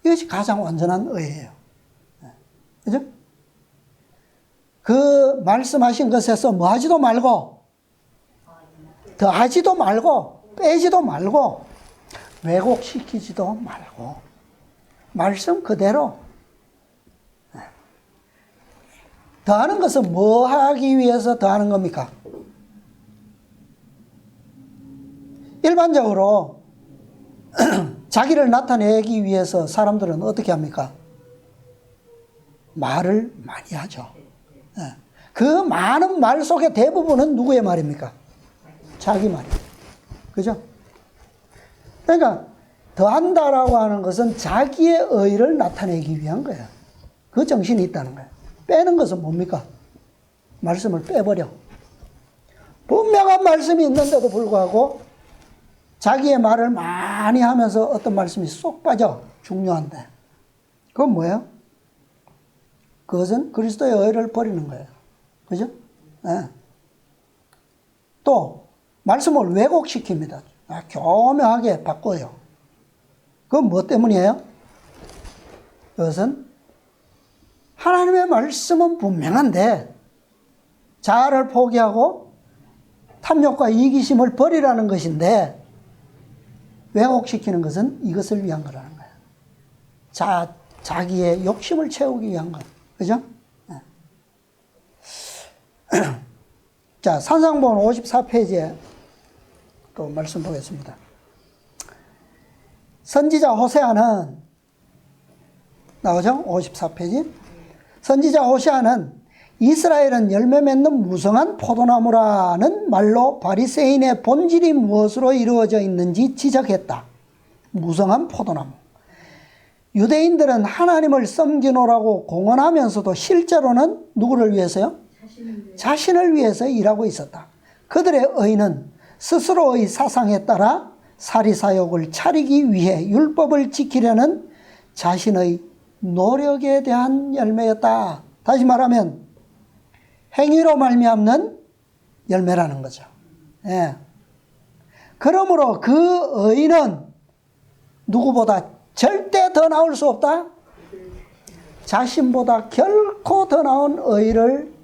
이것이 가장 완전한 의예요. 그죠? 그 말씀하신 것에서 뭐 하지도 말고, 더하지도 말고, 빼지도 말고, 왜곡시키지도 말고, 말씀 그대로. 더하는 것은 뭐 하기 위해서 더하는 겁니까? 일반적으로 자기를 나타내기 위해서 사람들은 어떻게 합니까? 말을 많이 하죠. 그 많은 말 속에 대부분은 누구의 말입니까? 자기 말이에요. 그죠? 그러니까 더한다라고 하는 것은 자기의 의를 나타내기 위한 거예요. 그 정신이 있다는 거예요. 빼는 것은 뭡니까? 말씀을 빼버려. 분명한 말씀이 있는데도 불구하고 자기의 말을 많이 하면서 어떤 말씀이 쏙 빠져. 중요한데. 그건 뭐예요? 그것은 그리스도의 의를 버리는 거예요. 그죠? 네. 또 말씀을 왜곡시킵니다. 교묘하게 바꿔요. 그건 뭐 때문이에요? 그것은 하나님의 말씀은 분명한데 자아를 포기하고 탐욕과 이기심을 버리라는 것인데 왜곡시키는 것은 이것을 위한 거라는 거예요. 자기의 욕심을 채우기 위한 것. 그죠? 네. 자, 산상본 54페이지에 또 말씀 보겠습니다. 선지자 호세아는 나오죠? 54페이지. 선지자 호세아는 이스라엘은 열매 맺는 무성한 포도나무라는 말로 바리새인의 본질이 무엇으로 이루어져 있는지 지적했다. 무성한 포도나무. 유대인들은 하나님을 섬기노라고 공언하면서도 실제로는 누구를 위해서요? 자신을 위해서 일하고 있었다. 그들의 의는 스스로의 사상에 따라 사리사욕을 차리기 위해 율법을 지키려는 자신의 노력에 대한 열매였다. 다시 말하면 행위로 말미암는 열매라는 거죠. 예. 그러므로 그 의는 누구보다 절대 더 나올 수 없다. 자신보다 결코 더 나은 의를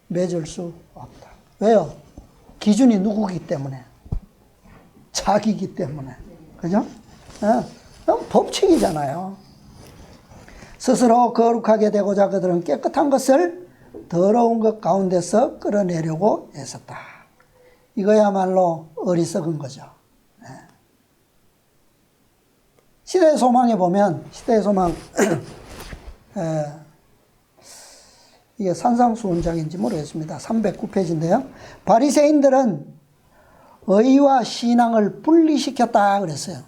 맺을 수 없다. 왜요? 기준이 누구기 때문에. 자기이기 때문에. 그죠? 예. 법칙이잖아요. 스스로 거룩하게 되고자 그들은 깨끗한 것을 더러운 것 가운데서 끌어내려고 애썼다. 이거야말로 어리석은 거죠. 시대의 소망에 보면, 시대의 소망, 이게 산상수훈장인지 모르겠습니다. 309페이지인데요. 바리새인들은 의와 신앙을 분리시켰다 그랬어요.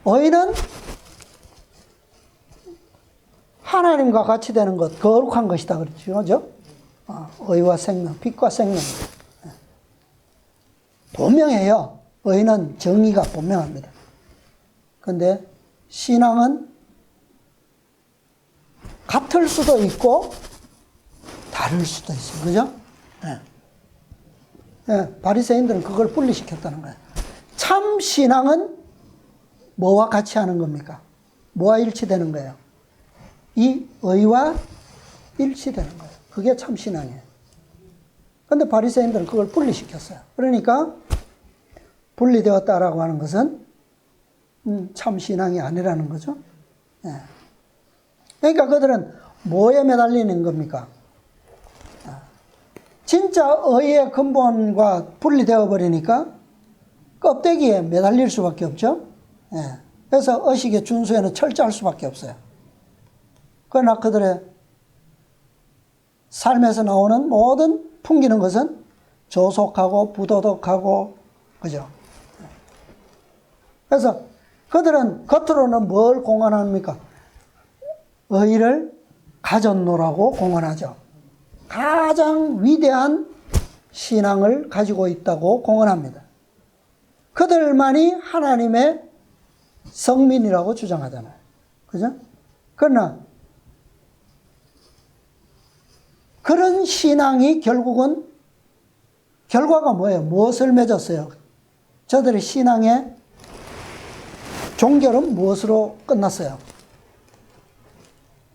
의는 하나님과 같이 되는 것, 거룩한 것이다 그랬죠. 그죠? 의와 생명, 빛과 생명. 분명해요. 의는 정의가 분명합니다. 그런데 신앙은 같을 수도 있고 다를 수도 있어요. 그죠? 바리새인들은 그걸 분리시켰다는 거예요. 참 신앙은 뭐와 같이 하는 겁니까? 뭐와 일치되는 거예요? 이 의와 일치되는 거예요. 그게 참 신앙이에요. 그런데 바리새인들은 그걸 분리시켰어요. 그러니까 분리되었다라고 하는 것은 참 신앙이 아니라는 거죠. 그러니까 그들은 뭐에 매달리는 겁니까? 진짜 의의 근본과 분리되어 버리니까 껍데기에 매달릴 수밖에 없죠. 그래서 의식의 준수에는 철저할 수밖에 없어요. 그러나 그들의 삶에서 나오는 모든 풍기는 것은 조속하고 부도덕하고, 그죠? 그래서 그들은 겉으로는 뭘 공언합니까? 의를 가졌노라고 공언하죠. 가장 위대한 신앙을 가지고 있다고 공언합니다. 그들만이 하나님의 성민이라고 주장하잖아요. 그죠? 그러나 그런 신앙이 결국은 결과가 뭐예요? 무엇을 맺었어요? 저들의 신앙의 종결은 무엇으로 끝났어요?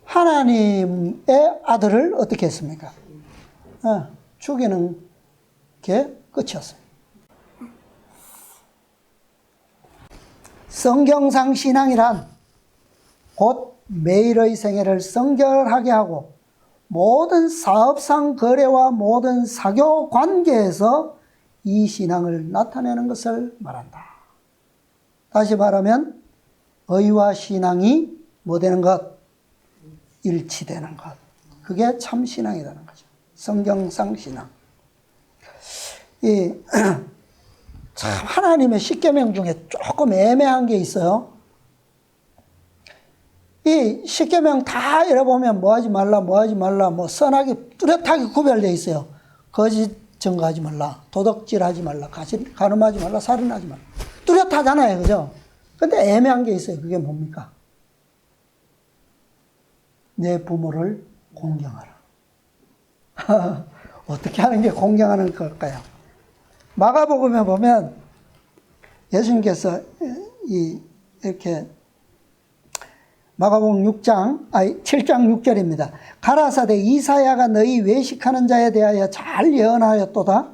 하나님의 아들을 어떻게 했습니까? 죽이는 게 끝이었어요. 성경상 신앙이란 곧 매일의 생애를 성결하게 하고 모든 사업상 거래와 모든 사교 관계에서 이 신앙을 나타내는 것을 말한다. 다시 말하면 의와 신앙이 뭐 되는 것? 일치되는 것. 그게 참 신앙이라는 거죠. 성경상 신앙. 참 하나님의 십계명 중에 조금 애매한 게 있어요. 이 십계명 다 읽어보면 뭐 하지 말라, 뭐 하지 말라, 뭐 선하게 뚜렷하게 구별되어 있어요. 거짓 증거하지 말라, 도덕질하지 말라, 간음하지 말라, 살인하지 말라. 뚜렷하잖아요. 그죠? 근데 애매한 게 있어요. 그게 뭡니까? 내 부모를 공경하라. 어떻게 하는 게 공경하는 걸까요? 마가복음에 보면 예수님께서 이렇게 마가복음 7장 6절입니다. 가라사대 이사야가 너희 외식하는 자에 대하여 잘 예언하였도다.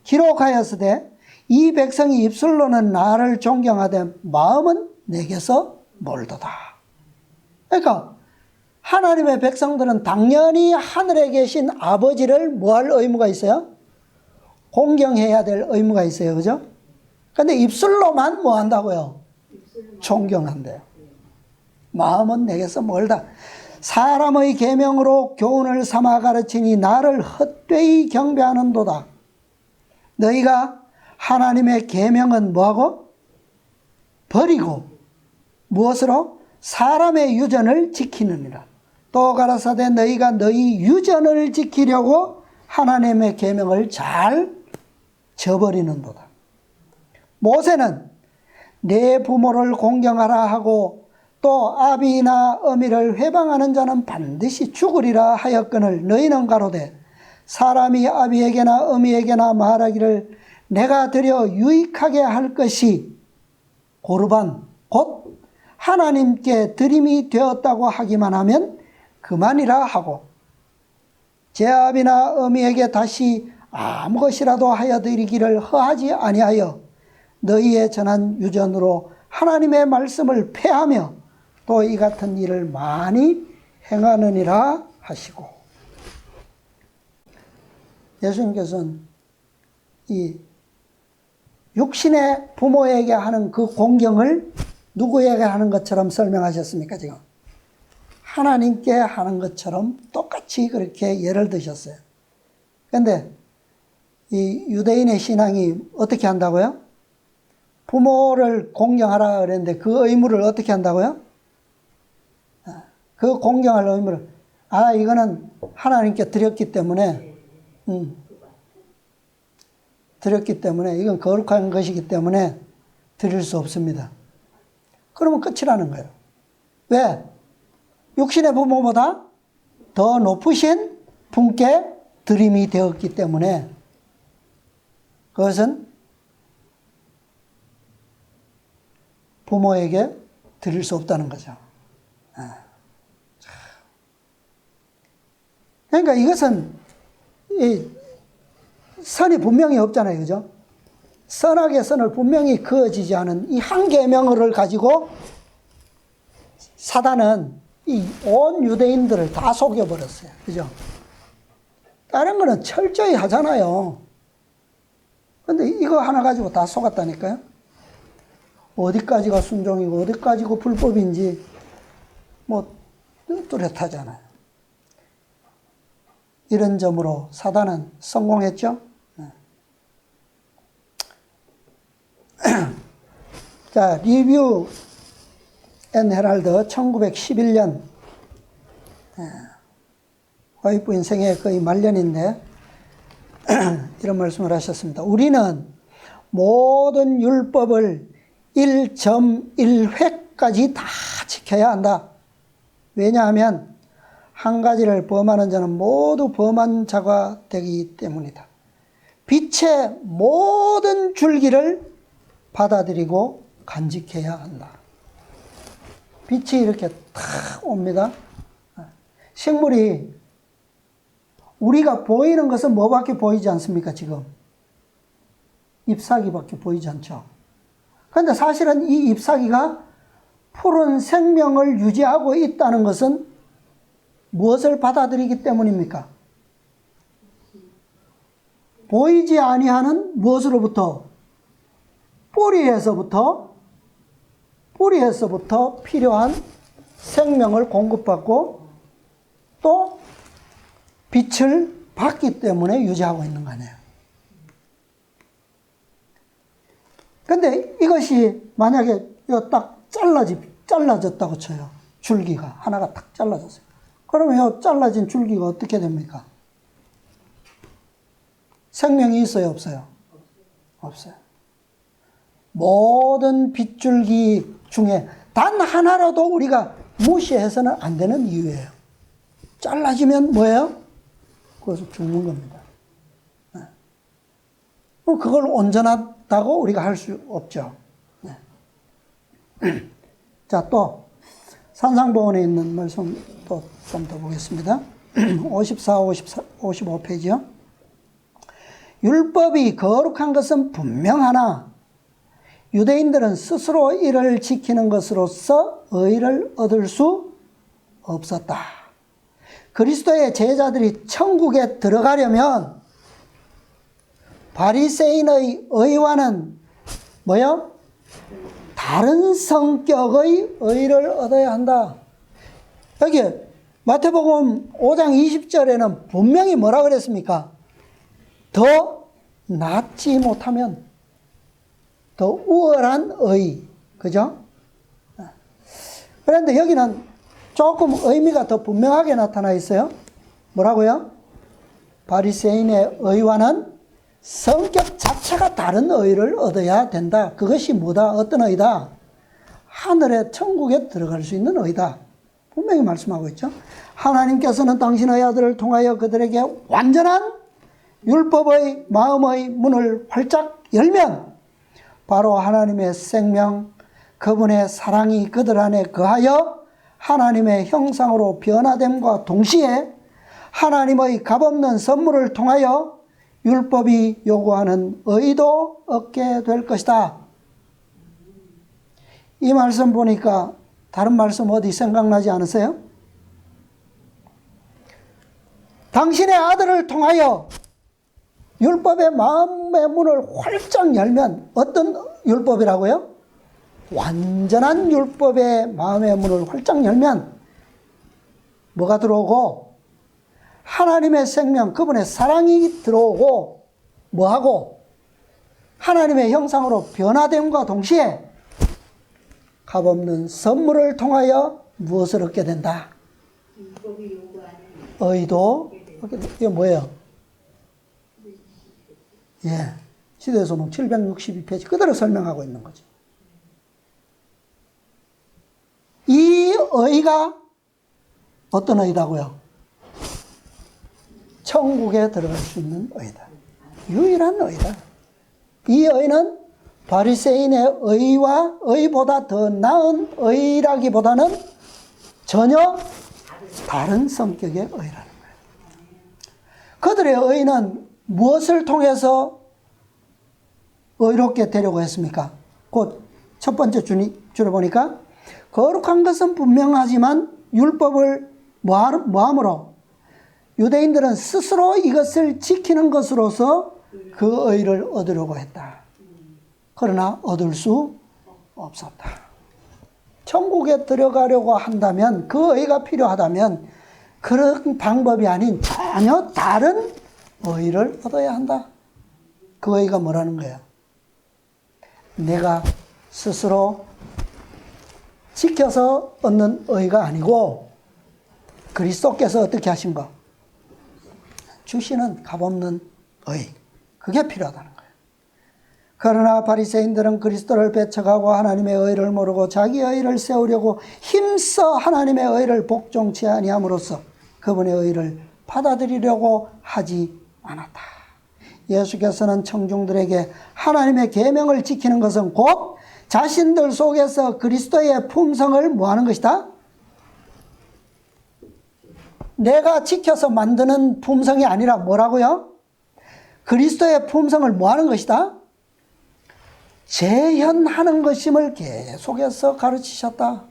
기록하였으되 이 백성이 입술로는 나를 존경하되 마음은 내게서 멀도다. 그러니까 하나님의 백성들은 당연히 하늘에 계신 아버지를 뭐 할 의무가 있어요? 공경해야 될 의무가 있어요. 그죠? 근데 입술로만 뭐 한다고요? 존경한대요. 마음은 내게서 멀다. 사람의 계명으로 교훈을 삼아 가르치니 나를 헛되이 경배하는도다. 너희가 하나님의 계명은 뭐하고? 버리고 무엇으로? 사람의 유전을 지키느니라. 또 가라사대 너희가 너희 유전을 지키려고 하나님의 계명을 잘 저버리는도다. 모세는 내 부모를 공경하라 하고 또 아비나 어미를 회방하는 자는 반드시 죽으리라 하였거늘 너희는 가로되 사람이 아비에게나 어미에게나 말하기를 내가 드려 유익하게 할 것이 고르반 곧 하나님께 드림이 되었다고 하기만 하면 그만이라 하고 제 아비나 어미에게 다시 아무 것이라도 하여 드리기를 허하지 아니하여 너희의 전한 유전으로 하나님의 말씀을 폐하며 또 이 같은 일을 많이 행하느니라 하시고, 예수님께서는 이 육신의 부모에게 하는 그 공경을 누구에게 하는 것처럼 설명하셨습니까, 지금? 하나님께 하는 것처럼 똑같이 그렇게 예를 드셨어요. 그런데 이 유대인의 신앙이 어떻게 한다고요? 부모를 공경하라 그랬는데 그 의무를 어떻게 한다고요? 그 공경할 의무를, 이거는 하나님께 드렸기 때문에, 드렸기 때문에, 이건 거룩한 것이기 때문에 드릴 수 없습니다. 그러면 끝이라는 거예요. 왜? 육신의 부모보다 더 높으신 분께 드림이 되었기 때문에 그것은 부모에게 드릴 수 없다는 거죠. 그러니까 이것은 이 선이 분명히 없잖아요. 그죠? 선악의 선을 분명히 그어지지 않은 이 한 계명을 가지고 사단은 이 온 유대인들을 다 속여버렸어요. 그죠? 다른 거는 철저히 하잖아요. 근데 이거 하나 가지고 다 속았다니까요. 어디까지가 순종이고 어디까지가 불법인지 뭐 뚜렷하잖아요. 이런 점으로 사단은 성공했죠. 자, 리뷰 앤 헤럴드 1911년 화이트부인 생애 거의 말년인데 이런 말씀을 하셨습니다. 우리는 모든 율법을 1.1획까지 다 지켜야 한다. 왜냐하면 한 가지를 범하는 자는 모두 범한 자가 되기 때문이다. 빛의 모든 줄기를 받아들이고 간직해야 한다. 빛이 이렇게 탁 옵니다. 식물이 우리가 보이는 것은 뭐밖에 보이지 않습니까, 지금? 잎사귀밖에 보이지 않죠. 그런데 사실은 이 잎사귀가 푸른 생명을 유지하고 있다는 것은 무엇을 받아들이기 때문입니까? 보이지 아니하는 무엇으로부터? 뿌리에서부터 필요한 생명을 공급받고 또 빛을 받기 때문에 유지하고 있는 거 아니에요. 근데 이것이 만약에 딱 잘라졌다고 쳐요. 줄기가 하나가 딱 잘라졌어요. 그러면 이 잘라진 줄기가 어떻게 됩니까? 생명이 있어요, 없어요? 없어요. 모든 빗줄기 중에 단 하나라도 우리가 무시해서는 안 되는 이유예요. 잘라지면 뭐예요? 그것을 죽는 겁니다. 그걸 온전하다고 우리가 할 수 없죠. 자, 또 산상보원에 있는 말씀 또 좀 더 보겠습니다. 54, 55페이지요. 율법이 거룩한 것은 분명하나 유대인들은 스스로 이를 지키는 것으로서 의를 얻을 수 없었다. 그리스도의 제자들이 천국에 들어가려면 바리새인의 의와는 뭐요? 다른 성격의 의를 얻어야 한다. 여기 마태복음 5장 20절에는 분명히 뭐라 그랬습니까? 더 낫지 못하면 더 우월한 의, 그죠? 그런데 여기는 조금 의미가 더 분명하게 나타나 있어요. 뭐라고요? 바리새인의 의와는 성격 자체가 다른 의를 얻어야 된다. 그것이 뭐다? 어떤 의다? 하늘의 천국에 들어갈 수 있는 의다. 분명히 말씀하고 있죠. 하나님께서는 당신의 아들을 통하여 그들에게 완전한 율법의 마음의 문을 활짝 열면 바로 하나님의 생명, 그분의 사랑이 그들 안에 거하여 하나님의 형상으로 변화됨과 동시에 하나님의 값없는 선물을 통하여 율법이 요구하는 의도 얻게 될 것이다. 이 말씀 보니까 다른 말씀 어디 생각나지 않으세요? 당신의 아들을 통하여 율법의 마음의 문을 활짝 열면 어떤 율법이라고요? 완전한 율법의 마음의 문을 활짝 열면 뭐가 들어오고 하나님의 생명, 그분의 사랑이 들어오고 뭐하고 하나님의 형상으로 변화됨과 동시에 값없는 선물을 통하여 무엇을 얻게 된다? 율법이 요구하는 의도. 이게 뭐예요? 예, 시대소망 762페이지 그대로 설명하고 있는 거죠. 이 의가 어떤 의다고요? 천국에 들어갈 수 있는 의다. 유일한 의다. 이 의는 바리새인의 의와 의보다 더 나은 의라기보다는 전혀 다른 성격의 의라는 거예요. 그들의 의는 무엇을 통해서 의롭게 되려고 했습니까? 곧 첫 번째 줄을 보니까 거룩한 것은 분명하지만 율법을 뭐함으로 유대인들은 스스로 이것을 지키는 것으로서 그 의를 얻으려고 했다. 그러나 얻을 수 없었다. 천국에 들어가려고 한다면, 그 의가 필요하다면 그런 방법이 아닌 전혀 다른 의를 얻어야 한다. 그 의가 뭐라는 거예요? 내가 스스로 지켜서 얻는 의가 아니고 그리스도께서 어떻게 하신 거? 주시는 값없는 의. 그게 필요하다는 거예요. 그러나 바리새인들은 그리스도를 배척하고 하나님의 의를 모르고 자기 의를 세우려고 힘써 하나님의 의를 복종치 아니함으로써 그분의 의를 받아들이려고 하지 않았다. 예수께서는 청중들에게 하나님의 계명을 지키는 것은 곧 자신들 속에서 그리스도의 품성을 뭐하는 것이다? 내가 지켜서 만드는 품성이 아니라 뭐라고요? 그리스도의 품성을 뭐하는 것이다? 재현하는 것임을 계속해서 가르치셨다.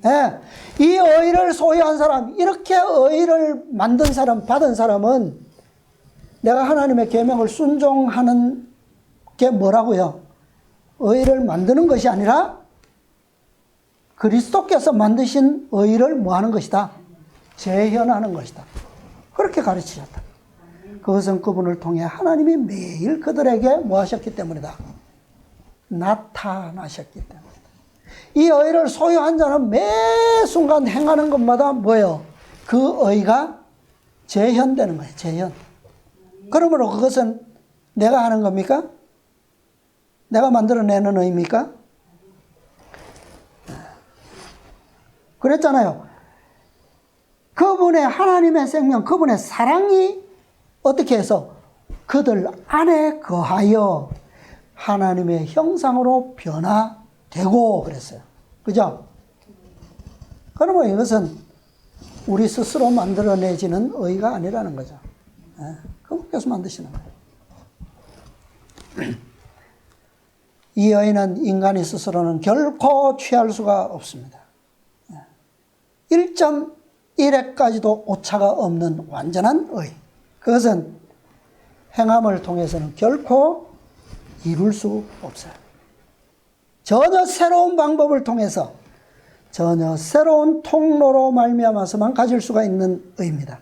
예, 이 의를 소유한 사람, 이렇게 의를 만든 사람, 받은 사람은 내가 하나님의 계명을 순종하는 게 뭐라고요? 의를 만드는 것이 아니라 그리스도께서 만드신 의를 뭐하는 것이다? 재현하는 것이다. 그렇게 가르치셨다. 그것은 그분을 통해 하나님이 매일 그들에게 뭐 하셨기 때문이다? 나타나셨기 때문이다. 이 의를 소유한 자는 매 순간 행하는 것마다 뭐예요? 그 의가 재현되는 거예요. 재현. 그러므로 그것은 내가 하는 겁니까? 내가 만들어내는 의입니까? 그랬잖아요. 그분의 하나님의 생명, 그분의 사랑이 어떻게 해서 그들 안에 거하여 하나님의 형상으로 변화되고 그랬어요. 그죠? 그러면 이것은 우리 스스로 만들어내지는 의가 아니라는 거죠. 그분께서 만드시는 거예요. 이 의는 인간이 스스로는 결코 취할 수가 없습니다. 1.1회까지도 오차가 없는 완전한 의. 그것은 행함을 통해서는 결코 이룰 수 없어요. 전혀 새로운 방법을 통해서 전혀 새로운 통로로 말미암아서만 가질 수가 있는 의입니다.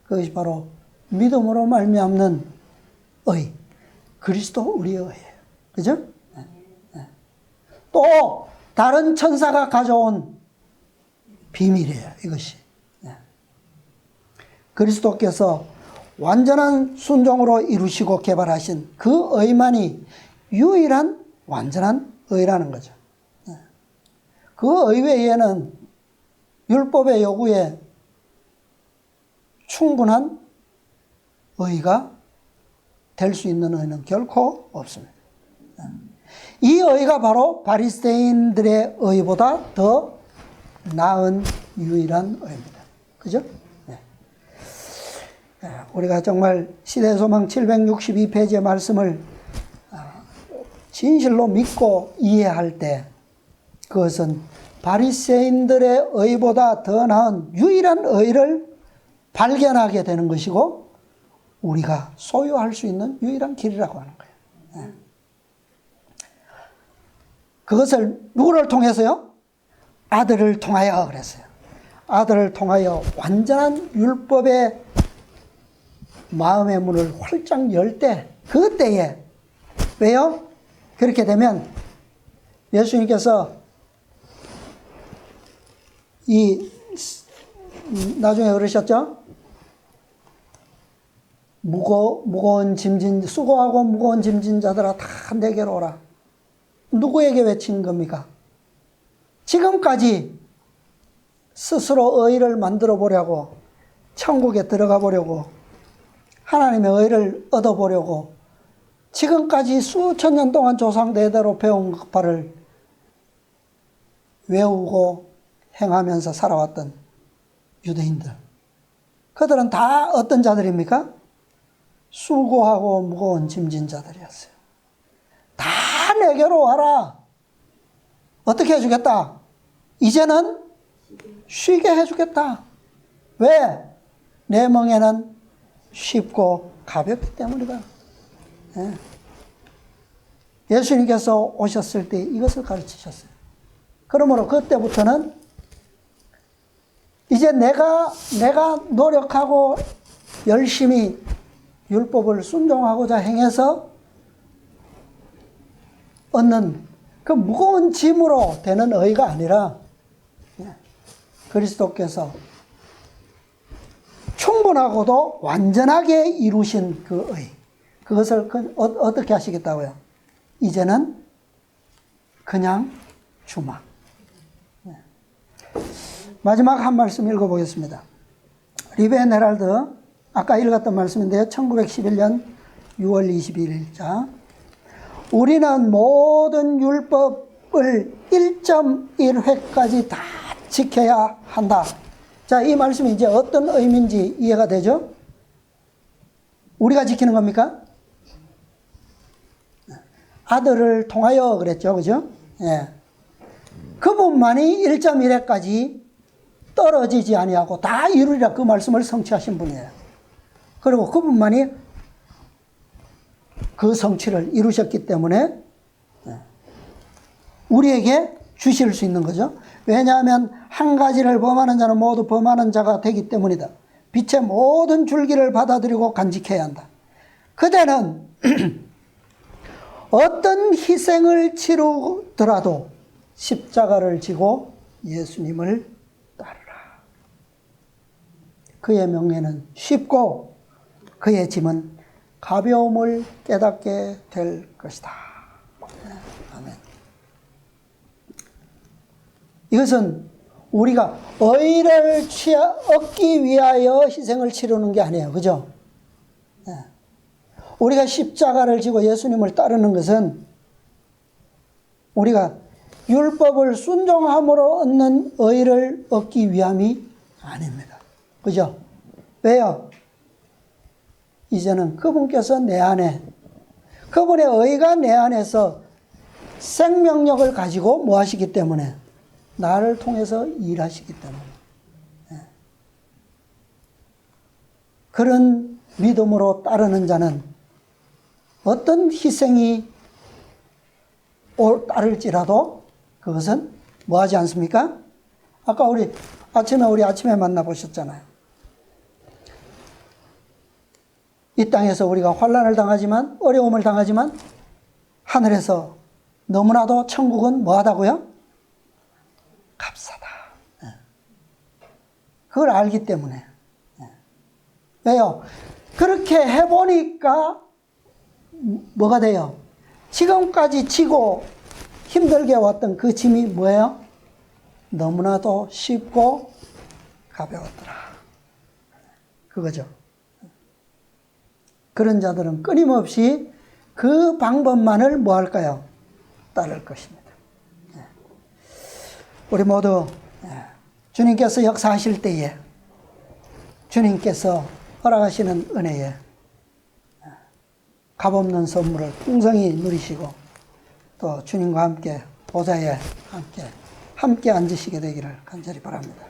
그것이 바로 믿음으로 말미암는 의. 그리스도 우리의 의예요. 그죠? 또 다른 천사가 가져온 비밀이에요. 이것이. 그리스도께서 완전한 순종으로 이루시고 개발하신 그 의만이 유일한 완전한 의라는 거죠. 그 의 외에는 율법의 요구에 충분한 의가 될 수 있는 의는 결코 없습니다. 이 의가 바로 바리새인들의 의보다 더 나은 유일한 의입니다. 그죠? 우리가 정말 시대소망 762페이지의 말씀을 진실로 믿고 이해할 때 그것은 바리새인들의 의보다 더 나은 유일한 의를 발견하게 되는 것이고 우리가 소유할 수 있는 유일한 길이라고 하는 거예요. 예. 그것을 누구를 통해서요? 아들을 통하여 그랬어요. 아들을 통하여 완전한 율법의 마음의 문을 활짝 열 때, 그때에 왜요? 그렇게 되면 예수님께서 나중에 그러셨죠? 무거운 짐진, 수고하고 무거운 짐진 자들아 다 내게로 오라. 누구에게 외친 겁니까? 지금까지 스스로 의를 만들어 보려고, 천국에 들어가 보려고, 하나님의 의를 얻어 보려고, 지금까지 수천 년 동안 조상 대대로 배운 바를 외우고 행하면서 살아왔던 유대인들. 그들은 다 어떤 자들입니까? 수고하고 무거운 짐진 자들이었어요. 다 내게로 와라. 어떻게 해주겠다? 이제는 쉬게 해주겠다. 왜? 내 멍에는 쉽고 가볍기 때문이다. 예. 예수님께서 오셨을 때 이것을 가르치셨어요. 그러므로 그때부터는 이제 내가 노력하고 열심히 율법을 순종하고자 행해서 얻는 그 무거운 짐으로 되는 의가 아니라 그리스도께서 충분하고도 완전하게 이루신 그 의, 그것을 어떻게 하시겠다고요? 이제는 그냥 주마. 마지막 한 말씀 읽어보겠습니다. 리벤 헤럴드, 아까 읽었던 말씀인데요. 1911년 6월 22일자. 우리는 모든 율법을 1.1회까지 다 지켜야 한다. 자, 이 말씀이 이제 어떤 의미인지 이해가 되죠? 우리가 지키는 겁니까? 아들을 통하여 그랬죠. 그죠? 예. 그분만이 1.1회까지 떨어지지 아니하고 다 이루리라, 그 말씀을 성취하신 분이에요. 그리고 그분만이 그 성취를 이루셨기 때문에 우리에게 주실 수 있는 거죠. 왜냐하면 한 가지를 범하는 자는 모두 범하는 자가 되기 때문이다. 빛의 모든 줄기를 받아들이고 간직해야 한다. 그대는 어떤 희생을 치르더라도 십자가를 지고 예수님을 따르라. 그의 명예는 쉽고 그의 짐은 가벼움을 깨닫게 될 것이다. 아멘. 이것은 우리가 의를 얻기 위하여 희생을 치르는 게 아니에요. 그죠? 우리가 십자가를 지고 예수님을 따르는 것은 우리가 율법을 순종함으로 얻는 의를 얻기 위함이 아닙니다. 그죠? 왜요? 이제는 그분께서 내 안에, 그분의 의가 내 안에서 생명력을 가지고 뭐 하시기 때문에? 나를 통해서 일하시기 때문에. 그런 믿음으로 따르는 자는 어떤 희생이 따를지라도 그것은 뭐 하지 않습니까? 아까 우리 아침에 만나보셨잖아요. 이 땅에서 우리가 환난을 당하지만, 어려움을 당하지만 하늘에서 너무나도 천국은 뭐 하다고요? 값싸다. 그걸 알기 때문에. 왜요? 그렇게 해보니까 뭐가 돼요? 지금까지 지고 힘들게 왔던 그 짐이 뭐예요? 너무나도 쉽고 가벼웠더라. 그거죠. 그런 자들은 끊임없이 그 방법만을 뭐 할까요? 따를 것입니다. 우리 모두 주님께서 역사하실 때에 주님께서 허락하시는 은혜에 값없는 풍성히 누리시고 또 주님과 함께 보좌에 함께 앉으시게 되기를 간절히 바랍니다.